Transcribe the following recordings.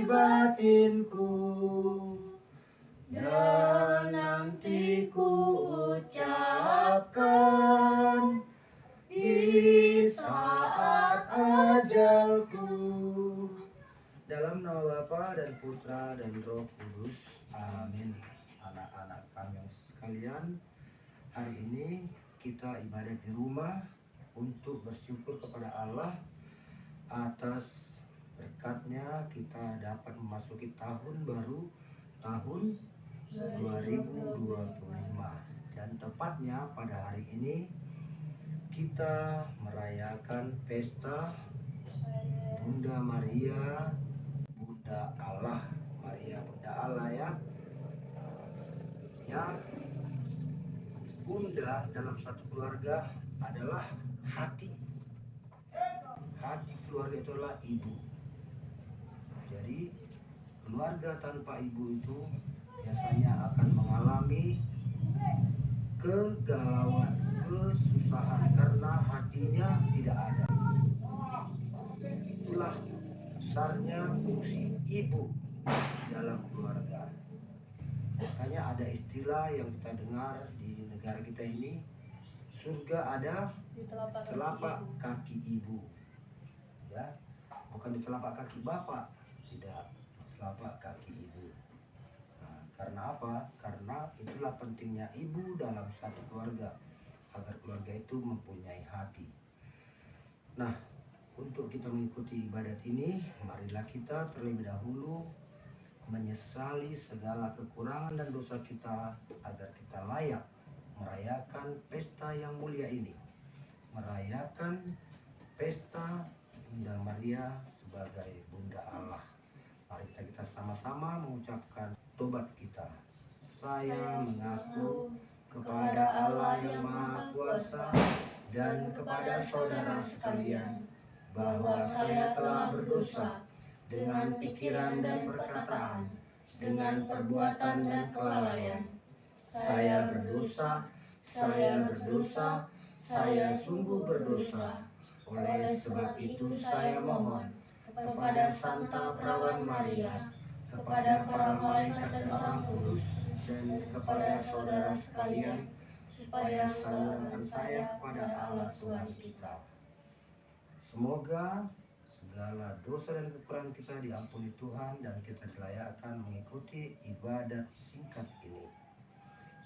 batinku, dan nanti ku ucapkan di saat ajalku. Dalam nama Bapa dan Putra dan Roh Kudus, amin. Anak-anak kami sekalian, hari ini kita ibadat di rumah untuk bersyukur kepada Allah atas berkatnya kita dapat memasuki tahun baru, tahun 2025. Dan tepatnya pada hari ini kita merayakan pesta Bunda Maria, Bunda Allah. Maria Bunda Allah ya. Bunda dalam satu keluarga adalah hati. Hati keluarga itu adalah ibu. Jadi keluarga tanpa ibu itu biasanya akan mengalami kegalauan, kesusahan karena hatinya tidak ada. Itulah besarnya fungsi ibu dalam keluarga. Makanya ada istilah yang kita dengar di negara kita ini, surga ada di telapak kaki ibu. Ya, bukan di telapak kaki bapak, tidak, telapak kaki ibu. Nah, karena apa? Karena itulah pentingnya ibu dalam satu keluarga, agar keluarga itu mempunyai hati. Nah, untuk kita mengikuti ibadat ini, marilah kita terlebih dahulu menyesali segala kekurangan dan dosa kita agar kita layak merayakan pesta yang mulia ini, merayakan pesta Bunda Maria sebagai Bunda Allah. Mari kita sama-sama mengucapkan tobat kita. Saya mengaku kepada Allah yang Maha Kuasa dan kepada saudara sekalian bahwa saya telah berdosa dengan pikiran dan perkataan, dengan perbuatan dan kelalaian. Saya berdosa, saya sungguh berdosa. Oleh sebab itu saya mohon kepada Santa Perawan Maria, kepada para malaikat dan orang kudus, dan kepada saudara sekalian, supaya selamatkan saya kepada Allah Tuhan kita. Semoga segala dosa dan kekurangan kita diampuni Tuhan dan kita dilayakkan mengikuti ibadat singkat ini.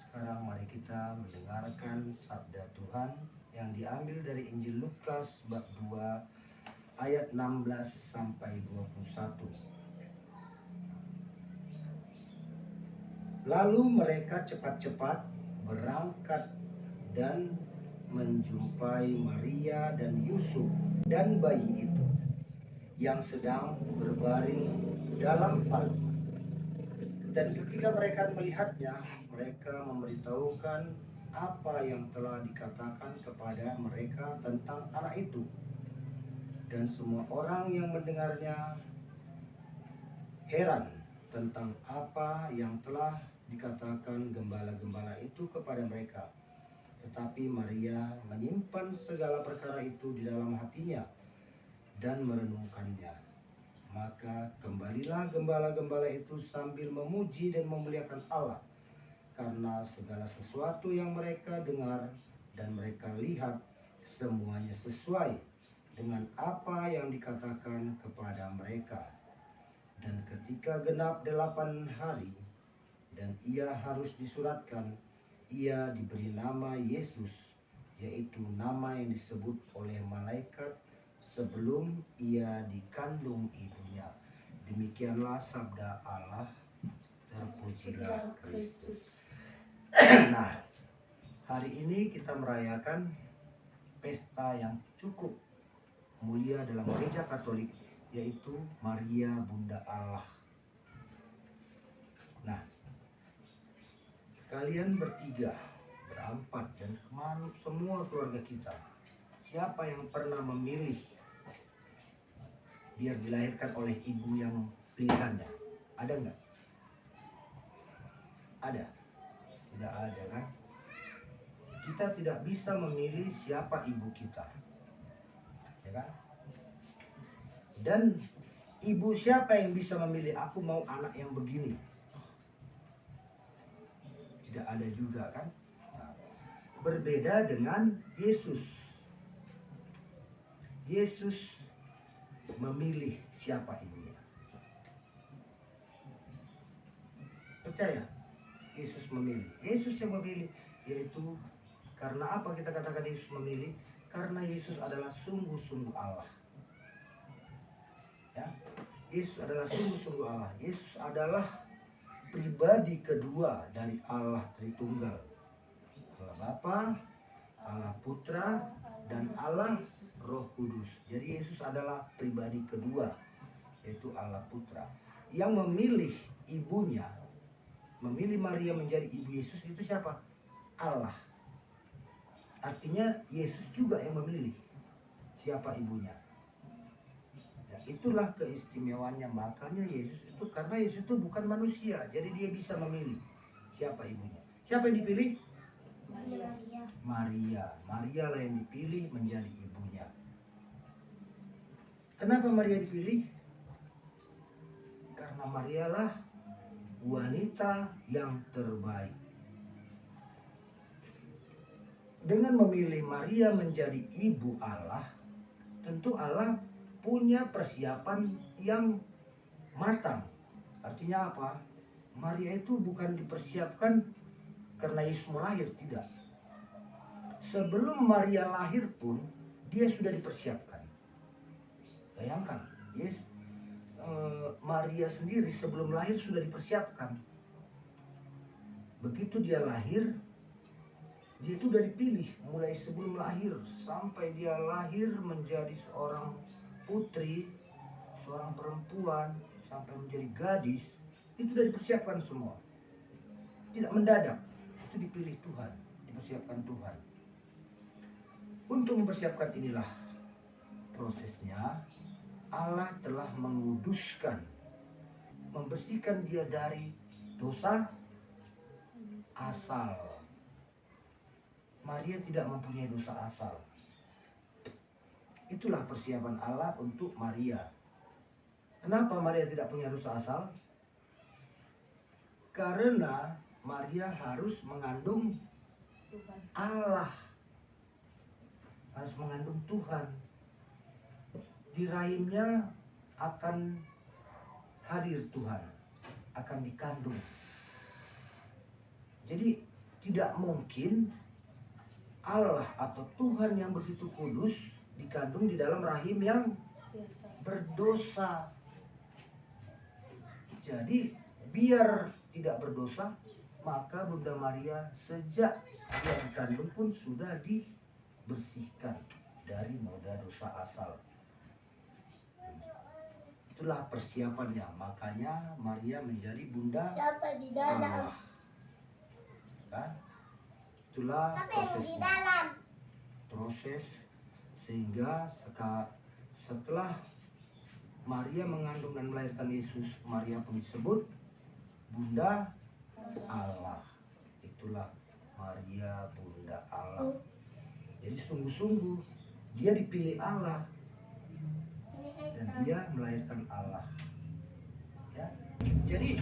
Sekarang mari kita mendengarkan sabda Tuhan yang diambil dari Injil Lukas bab 2 ayat 16 sampai 21. Lalu mereka cepat-cepat berangkat dan menjumpai Maria dan Yusuf dan bayi itu yang sedang berbaring dalam palung. Dan ketika mereka melihatnya, mereka memberitahukan apa yang telah dikatakan kepada mereka tentang anak itu. Dan semua orang yang mendengarnya heran tentang apa yang telah dikatakan gembala-gembala itu kepada mereka. Tetapi Maria menyimpan segala perkara itu di dalam hatinya dan merenungkannya. Maka kembalilah gembala-gembala itu sambil memuji dan memuliakan Allah, karena segala sesuatu yang mereka dengar dan mereka lihat semuanya sesuai dengan apa yang dikatakan kepada mereka. Dan ketika genap 8 hari dan ia harus disuratkan, ia diberi nama Yesus, yaitu nama yang disebut oleh malaikat sebelum ia dikandung ibunya. Demikianlah sabda Allah, terpujilah Kristus. Nah, hari ini kita merayakan pesta yang cukup mulia dalam gereja Katolik, yaitu Maria Bunda Allah. Nah, kalian bertiga, berempat, dan semua keluarga kita, siapa yang pernah memilih biar dilahirkan oleh ibu yang pilihannya? Ada nggak? Ada? Tidak ada kan? Kita tidak bisa memilih siapa ibu kita, ya kan? Dan Ibu siapa yang bisa memilih aku mau anak yang begini? Tidak ada juga kan? Nah, berbeda dengan Yesus. Yesus memilih siapa ibunya. Percaya? Yesus memilih. Yesus yang memilih, yaitu karena apa kita katakan Yesus memilih? Karena Yesus adalah sungguh-sungguh Allah. Ya, Yesus adalah sungguh-sungguh Allah. Yesus adalah pribadi kedua dari Allah Tritunggal. Allah Bapa, Allah Putra, dan Allah Roh Kudus. Jadi Yesus adalah pribadi kedua, yaitu Allah Putra. Yang memilih ibunya, memilih Maria menjadi ibu Yesus itu siapa? Allah. Artinya Yesus juga yang memilih siapa ibunya. Ya, itulah keistimewaannya. Makanya Yesus itu, karena Yesus itu bukan manusia, jadi dia bisa memilih siapa ibunya. Siapa yang dipilih? Maria. Maria lah yang dipilih menjadi ibunya. Kenapa Maria dipilih? Karena Maria lah wanita yang terbaik. Dengan memilih Maria menjadi ibu Allah, tentu Allah punya persiapan yang matang. Artinya apa? Maria itu bukan dipersiapkan karena Yesus mau lahir, tidak. Sebelum Maria lahir pun dia sudah dipersiapkan. Bayangkan, Maria sendiri sebelum lahir sudah dipersiapkan. Begitu dia lahir, dia itu udah dipilih mulai sebelum lahir sampai dia lahir menjadi seorang putri, seorang perempuan, sampai menjadi gadis, itu sudah dipersiapkan semua. Tidak mendadak, itu dipilih Tuhan, dipersiapkan Tuhan. Untuk mempersiapkan inilah prosesnya, Allah telah menguduskan, membersihkan dia dari dosa asal. Maria tidak mempunyai dosa asal. Itulah persiapan Allah untuk Maria. Kenapa Maria tidak punya dosa asal? Karena Maria harus mengandung Allah, harus mengandung Tuhan. Di rahimnya akan hadir Tuhan, akan dikandung. Jadi tidak mungkin Allah atau Tuhan yang begitu kudus dikandung di dalam rahim yang berdosa. Jadi biar tidak berdosa, maka Bunda Maria sejak dia dikandung pun sudah dibersihkan dari noda dosa asal. Itulah persiapannya. Makanya Maria menjadi Bunda Allah. Kan? Itulah prosesnya. Proses sehingga setelah Maria mengandung dan melahirkan Yesus, Maria pun disebut Bunda Allah. Itulah Maria Bunda Allah. Jadi sungguh-sungguh dia dipilih Allah dan dia melahirkan Allah. Ya. Jadi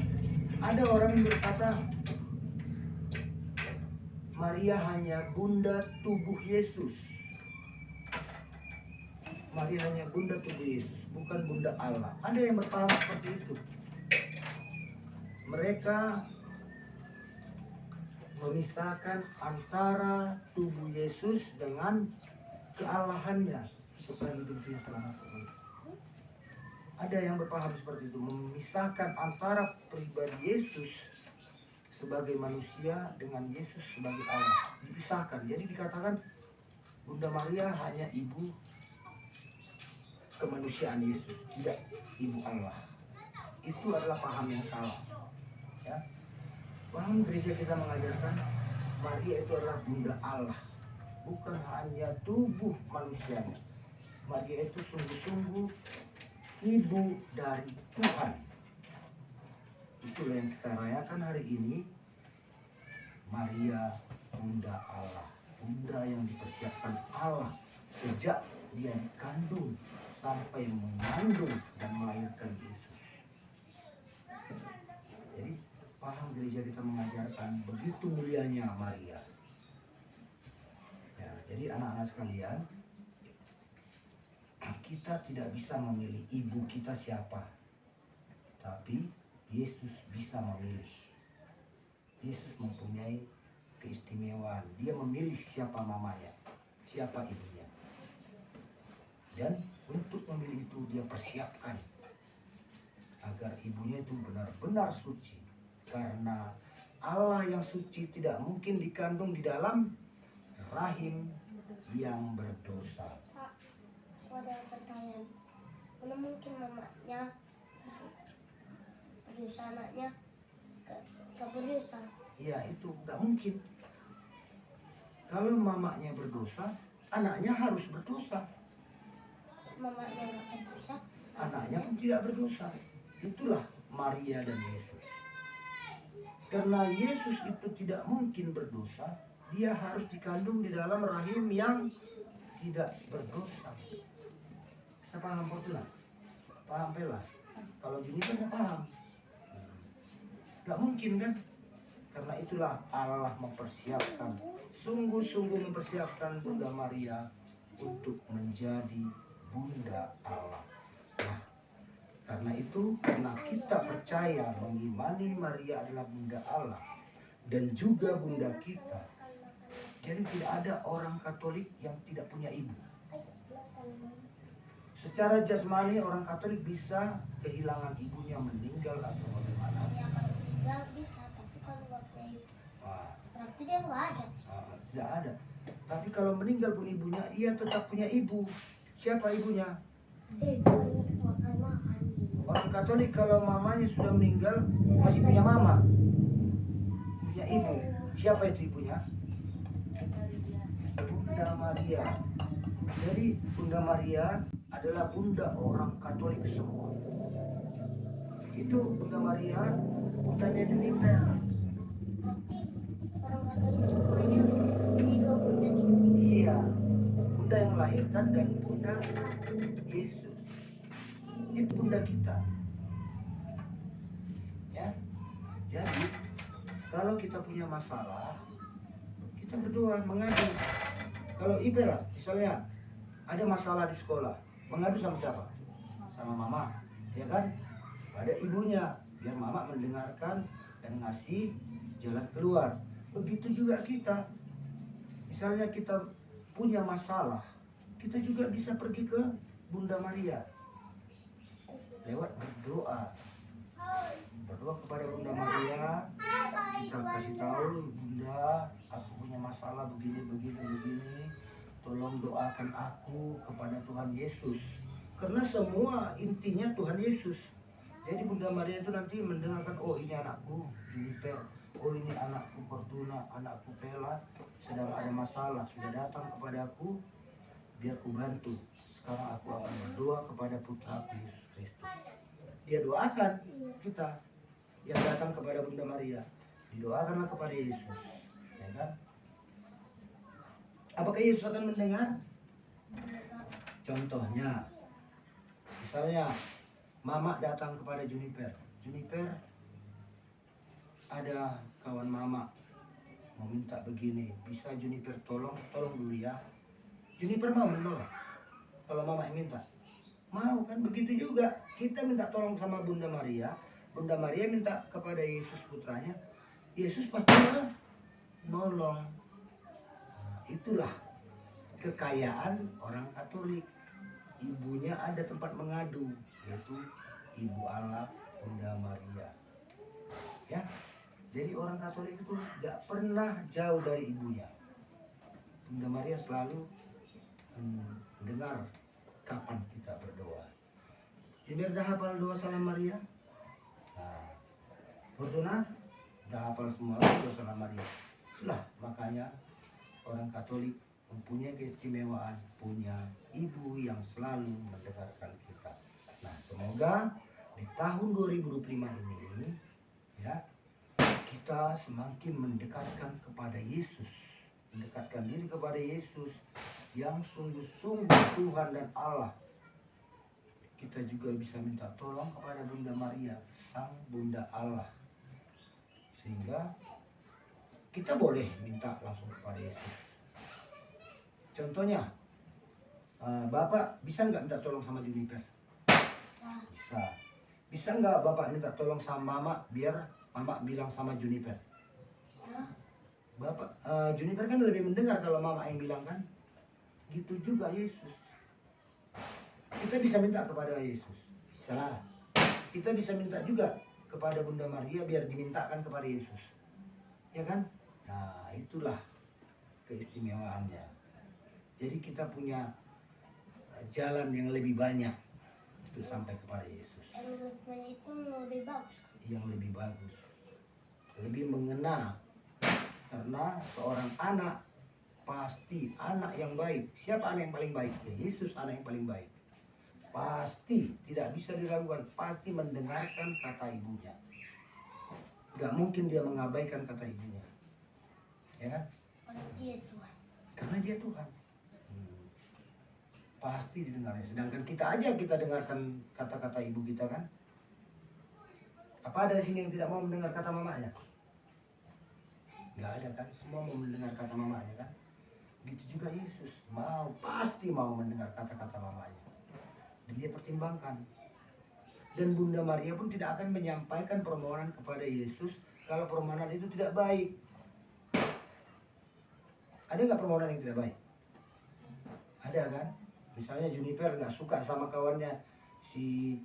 ada orang yang berkata Maria hanya bunda tubuh Yesus. Maria hanya bunda tubuh Yesus, bukan bunda Allah. Ada yang berpaham seperti itu. Mereka memisahkan antara tubuh Yesus dengan kealahannya supaya hidup dia selama-lamanya. Ada yang berpaham seperti itu, memisahkan antara pribadi Yesus sebagai manusia dengan Yesus sebagai Allah, dipisahkan. Jadi dikatakan Bunda Maria hanya ibu kemanusiaan Yesus, tidak ibu Allah. Itu adalah paham yang salah. Ya. Paham gereja kita mengajarkan Maria itu adalah Bunda Allah, bukan hanya tubuh manusianya. Maria itu sungguh-sungguh ibu dari Tuhan. Itulah yang kita rayakan hari ini. Maria Bunda Allah, Bunda yang dipersiapkan Allah sejak dia dikandung sampai mengandung dan melahirkan Yesus. Jadi paham gereja kita mengajarkan begitu mulianya Maria. Ya, jadi anak-anak sekalian, kita tidak bisa memilih ibu kita siapa, tapi Yesus bisa memilih. Yesus mempunyai keistimewaan. Dia memilih siapa mamanya, siapa ibunya. Dan untuk memilih itu dia persiapkan agar ibunya itu benar-benar suci. Karena Allah yang suci tidak mungkin dikandung di dalam rahim yang berdosa. Pak, ada pertanyaan. Mana mungkin mamanya berdosa, anaknya gak berdosa? Ya itu nggak mungkin. Kalau mamanya berdosa, anaknya harus berdosa. Mamanya gak berdosa, Anaknya pun tidak berdosa. Itulah Maria dan Yesus. Karena Yesus itu tidak mungkin berdosa, dia harus dikandung di dalam rahim yang tidak berdosa. Bisa paham Fortuna? Paham Pela? Kalau gini kan nggak paham. Gak mungkin kan? Karena itulah Allah mempersiapkan, sungguh-sungguh mempersiapkan Bunda Maria untuk menjadi Bunda Allah. Nah, karena itu, karena kita percaya mengimani Maria adalah Bunda Allah dan juga Bunda kita, jadi tidak ada orang Katolik yang tidak punya ibu. Secara jasmani orang Katolik bisa kehilangan ibunya, meninggal atau bagaimana. ya kalau tinggal bisa, tapi kalau waktu itu berarti dia nggak ada. Tidak ada. Tapi kalau meninggal pun ibunya, ia tetap punya ibu. Siapa ibunya? Makan. Orang Katolik kalau mamanya sudah meninggal masih punya mama, punya ibu. Siapa itu ibunya? Bunda Maria. Jadi Bunda Maria adalah bunda orang Katolik semua. Itu Bunda Maria, bundanya Juniper. Orang Katolik semuanya punya dua bunda gitu. Iya, bunda yang melahirkan dan bunda Yesus. Itu bunda kita. Ya, jadi kalau kita punya masalah, kita berdoa, mengadu. Kalau Ibe lah, misalnya ada masalah di sekolah, mengadu sama siapa? Sama mama, ya kan? Pada ibunya, biar mama mendengarkan dan ngasih jalan keluar. Begitu juga kita. Misalnya kita punya masalah, kita juga bisa pergi ke Bunda Maria lewat berdoa. Berdoa kepada Bunda Maria, kita kasih tahu, Bunda, aku punya masalah begini, tolong doakan aku kepada Tuhan Yesus. Karena semua intinya Tuhan Yesus. Jadi Bunda Maria itu nanti mendengarkan, oh ini anakku Juniper, oh ini anakku Fortuna, anakku Pela, sedang ada masalah, sudah datang kepadaku, biar ku bantu. Sekarang aku akan berdoa kepada Putra Yesus Kristus. Dia doakan kita yang datang kepada Bunda Maria, didoakanlah kepada Yesus, ya kan? Apakah Yesus akan mendengar? Contohnya, misalnya Mama datang kepada Juniper. Juniper, ada kawan Mama mau minta begini, bisa Juniper tolong dulu ya. Juniper mau menolong. Kalau Mama yang minta, mau kan? Begitu juga kita minta tolong sama Bunda Maria. Bunda Maria minta kepada Yesus putranya, Yesus pasti menolong. Itulah kekayaan orang Katolik. Ibunya ada tempat mengadu, yaitu Ibu Allah, Bunda Maria. Ya, jadi orang Katolik itu gak pernah jauh dari ibunya. Bunda Maria selalu mendengar kapan kita berdoa. Jadi udah hafal doa salam Maria? Nah, Fortuna udah hafal semua doa salam Maria. Itulah makanya orang Katolik mempunyai keistimewaan, punya ibu yang selalu mendengarkan kita. Nah, semoga di tahun 2025 ini ya, kita semakin mendekatkan kepada Yesus, mendekatkan diri kepada Yesus yang sungguh-sungguh Tuhan dan Allah, kita juga bisa minta tolong kepada Bunda Maria, Sang Bunda Allah. Sehingga kita boleh minta langsung kepada Yesus. Contohnya, Bapak bisa nggak minta tolong sama Juniper? Bisa. Bisa nggak Bapak minta tolong sama Mama biar Mama bilang sama Juniper? Bisa. Bapak, Juniper kan lebih mendengar kalau Mama yang bilang kan? Gitu juga Yesus. Kita bisa minta kepada Yesus. Bisa. Kita bisa minta juga kepada Bunda Maria biar dimintakan kepada Yesus. Ya kan? Nah, itulah keistimewaannya. Jadi kita punya jalan yang lebih banyak untuk sampai kepada Yesus. Yang itu lebih bagus. Yang lebih bagus. Lebih mengena. Karena seorang anak pasti anak yang baik. Siapa anak yang paling baik? Ya, Yesus anak yang paling baik. Pasti tidak bisa diragukan. Pasti mendengarkan kata ibunya. Gak mungkin dia mengabaikan kata ibunya. Ya kan? Karena dia Tuhan. Karena dia Tuhan. Pasti didengarnya. Sedangkan kita aja kita dengarkan kata-kata ibu kita kan. Apa ada di sini yang tidak mau mendengar kata mamanya? Gak ada kan. Semua mau mendengar kata mamanya kan. Gitu juga Yesus. Pasti mau mendengar kata-kata mamanya. Dan dia pertimbangkan. Dan Bunda Maria pun tidak akan menyampaikan permohonan kepada Yesus kalau permohonan itu tidak baik. Ada nggak permohonan yang tidak baik? Ada kan? Misalnya Juniper nggak suka sama kawannya si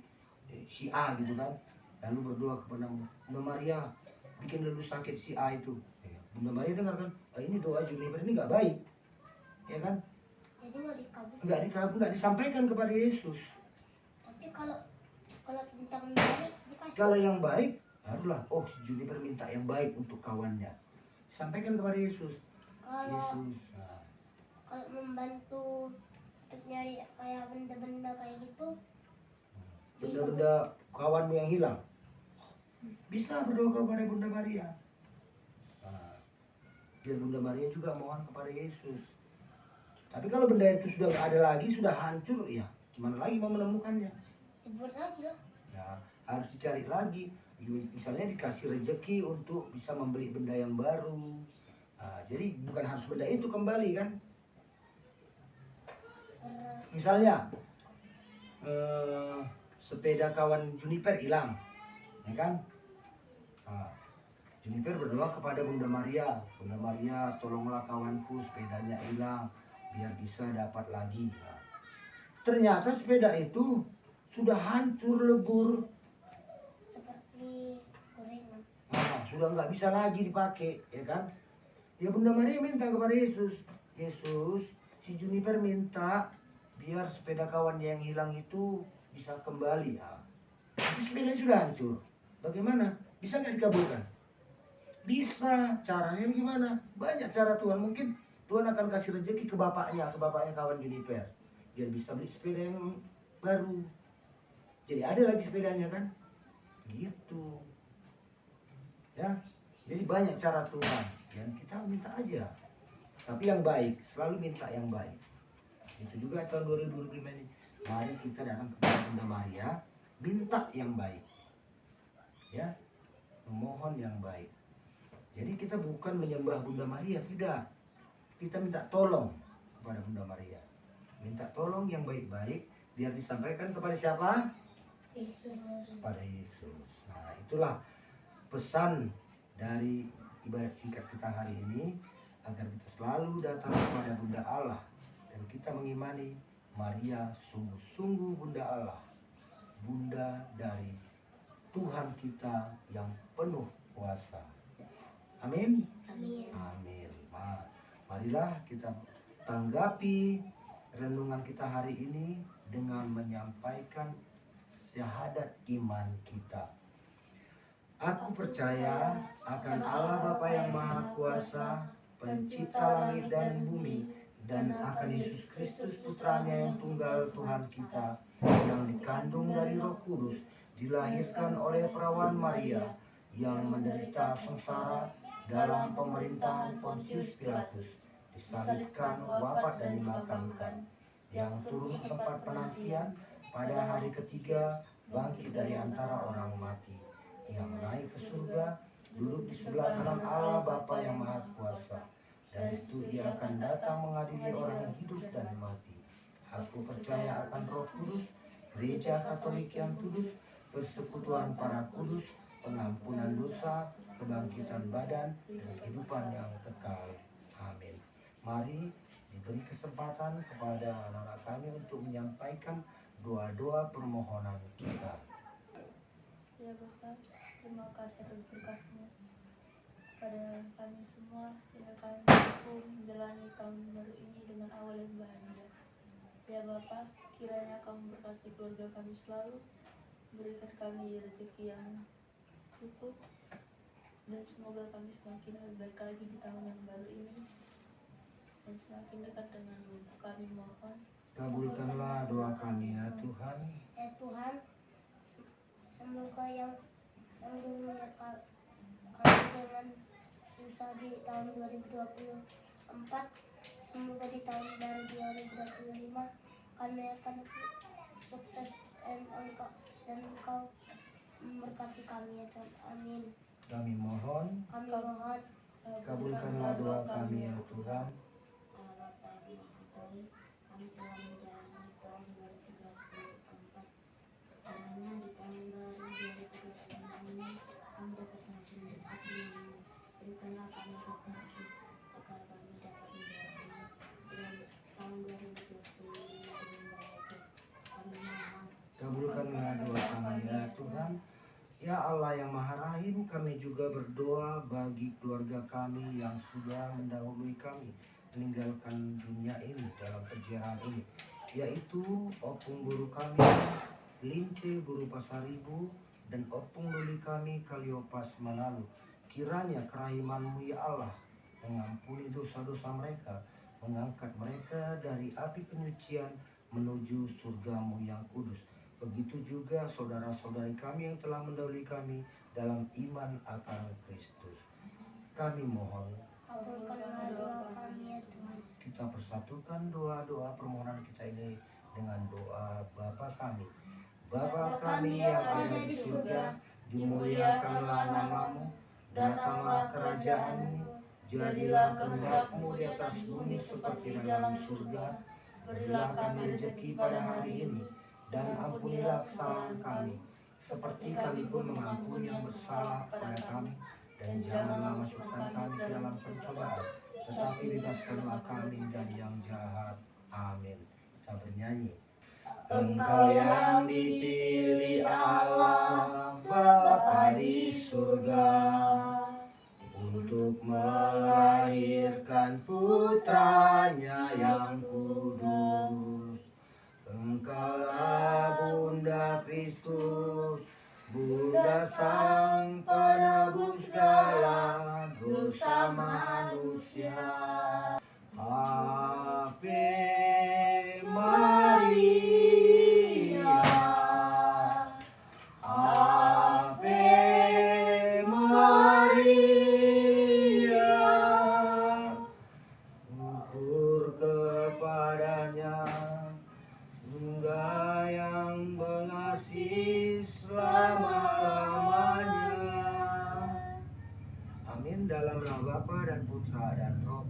A gitu kan, lalu berdoa kepada Bunda Maria, bikin lalu sakit si A itu. Bunda Maria dengar kan, ini doa Juniper ini nggak baik, ya kan? Jadi mau dikabul. Nggak disampaikan kepada Yesus. Tapi kalau tentang baik dikasih. Kalau yang baik, barulah si Juniper minta yang baik untuk kawannya. Sampaikan kepada Yesus. Kalau Yesus. Nah. Kalau membantu untuk nyari kayak benda-benda kayak gitu, Benda-benda kawanmu yang hilang, bisa berdoa kepada Bunda Maria. Nah, biar Bunda Maria juga mohon kepada Yesus. Tapi kalau benda itu sudah nggak ada lagi, sudah hancur, ya gimana lagi mau menemukannya? dibuat lagi lah. Nah, harus dicari lagi. Misalnya dikasih rezeki untuk bisa membeli benda yang baru. Nah, jadi bukan harus benda itu kembali kan? Misalnya sepeda kawan Juniper hilang, ya kan? Nah, Juniper berdoa kepada Bunda Maria, Bunda Maria tolonglah kawanku sepedanya hilang biar bisa dapat lagi. Nah, ternyata sepeda itu sudah hancur lebur, Seperti gorengan. nah, sudah nggak bisa lagi dipakai, ya kan? Ya Bunda Maria minta kepada Yesus, Yesus, si Juniper minta biar sepeda kawannya yang hilang itu bisa kembali. Ya. Tapi sepedanya sudah hancur. Bagaimana? Bisa nggak dikabulkan? Bisa. Caranya gimana? Banyak cara Tuhan. Mungkin Tuhan akan kasih rezeki ke bapaknya kawan Juniper, biar bisa beli sepeda yang baru. Jadi ada lagi sepedanya kan? Gitu. Ya. Jadi banyak cara Tuhan. Dan kita minta aja. Tapi yang baik, selalu minta yang baik. Itu juga tahun 2025 ini. Mari kita datang kepada Bunda Maria, minta yang baik. Ya, memohon yang baik. Jadi kita bukan menyembah Bunda Maria, tidak. Kita minta tolong kepada Bunda Maria. Minta tolong yang baik-baik, biar disampaikan kepada siapa? Yesus. Kepada Yesus. Nah, itulah pesan dari ibadat singkat kita hari ini, agar kita selalu datang kepada Bunda Allah dan kita mengimani Maria sungguh-sungguh Bunda Allah, Bunda dari Tuhan kita yang penuh kuasa. Amin. Amin. Amin. Marilah kita tanggapi renungan kita hari ini dengan menyampaikan syahadat iman kita. Aku percaya akan Allah Bapa yang Maha Kuasa, pencipta langit dan bumi, dan akan Yesus Kristus putranya yang tunggal Tuhan kita, yang dikandung dari Roh Kudus, dilahirkan oleh perawan Maria, yang menderita sengsara dalam pemerintahan Pontius Pilatus, disalibkan, wafat dan dimakamkan, yang turun ke tempat penantian, pada hari ketiga bangkit dari antara orang mati, yang naik ke surga, duduk di sebelah kanan Allah Bapa yang Maha Kuasa. Dari itu ia akan datang mengadili orang hidup dan mati. Aku percaya akan Roh Kudus, gereja Katolik yang kudus, persekutuan para kudus, pengampunan dosa, kebangkitan badan, dan kehidupan yang kekal. Amin. Mari diberi kesempatan kepada anak-anak kami untuk menyampaikan doa-doa permohonan kita. Ya Bapa, terima kasih atas berkat-Mu pada kami semua, hingga kami mampu menjalani tahun baru ini dengan awal yang bahagia. Ya Bapa, kiranya Kau memberkati keluarga kami selalu, berikan kami rezeki yang cukup, dan semoga kami semakin lebih baik lagi di tahun yang baru ini, dan semakin dekat dengan-Mu. Kami mohon, Kabulkanlah doa kami ya Tuhan. Ya Tuhan, semoga yang dulunya kami dengan susah di tahun 2024, semoga di tahun baru 2025 kami akan sukses dan Engkau memberkati kami ya Tuhan. Amin. Kami mohon, kabulkanlah doa kami ya Tuhan. Allah Bapa yang Maha Baik, kami telah menjalani tahun 2024. Kiranya di tahun baru 2025 ini kami dapat semakin dekat denganmu. Berikanlah kami rezeki agar kami dapat menjalani dalam tahun 2025 dengan bahagia. Kami mohon. Kabulkanlah doa kami ya Tuhan. Ya Allah yang Maha Rahim, kami juga berdoa bagi keluarga kami yang sudah mendahului kami meninggalkan dunia ini dalam perjalanan ini, yaitu opung guru kami Lince Guru Pasaribu dan opung luli kami Kaliopas Manalu. Kiranya kerahiman-Mu ya Allah mengampuni dosa-dosa mereka, mengangkat mereka dari api penyucian menuju surga-Mu yang kudus. Begitu juga saudara-saudari kami yang telah mendahului kami dalam iman akan Kristus. Kami mohon, Kabulkanlah doa kami ya Tuhan. kita persatukan doa-doa permohonan kita ini dengan doa Bapa kami. Bapa kami yang ada di surga, dimuliakanlah nama-Mu, datanglah kerajaan-Mu, jadilah kehendak-Mu di atas bumi seperti di dalam surga. Berilah kami rezeki pada hari ini, dan ampunilah kesalahan kami, seperti kami pun mengampuni yang bersalah kepada kami. Dan janganlah masukkan kami ke dalam pencobaan, tetapi bebaskanlah kami dari yang jahat. Amin. Kita bernyanyi. Engkau yang dipilih Allah Bapa di surga, untuk melahirkan putranya yang kudus. Engkaulah Bunda Kristus, Bunda Sang Penebus segala dosa manusia. Ave Maria, Ave Maria, ukur kepadanya Bunda yang mengasihi selama-lamanya. Amin. Dalam nama Bapa dan Putra dan Roh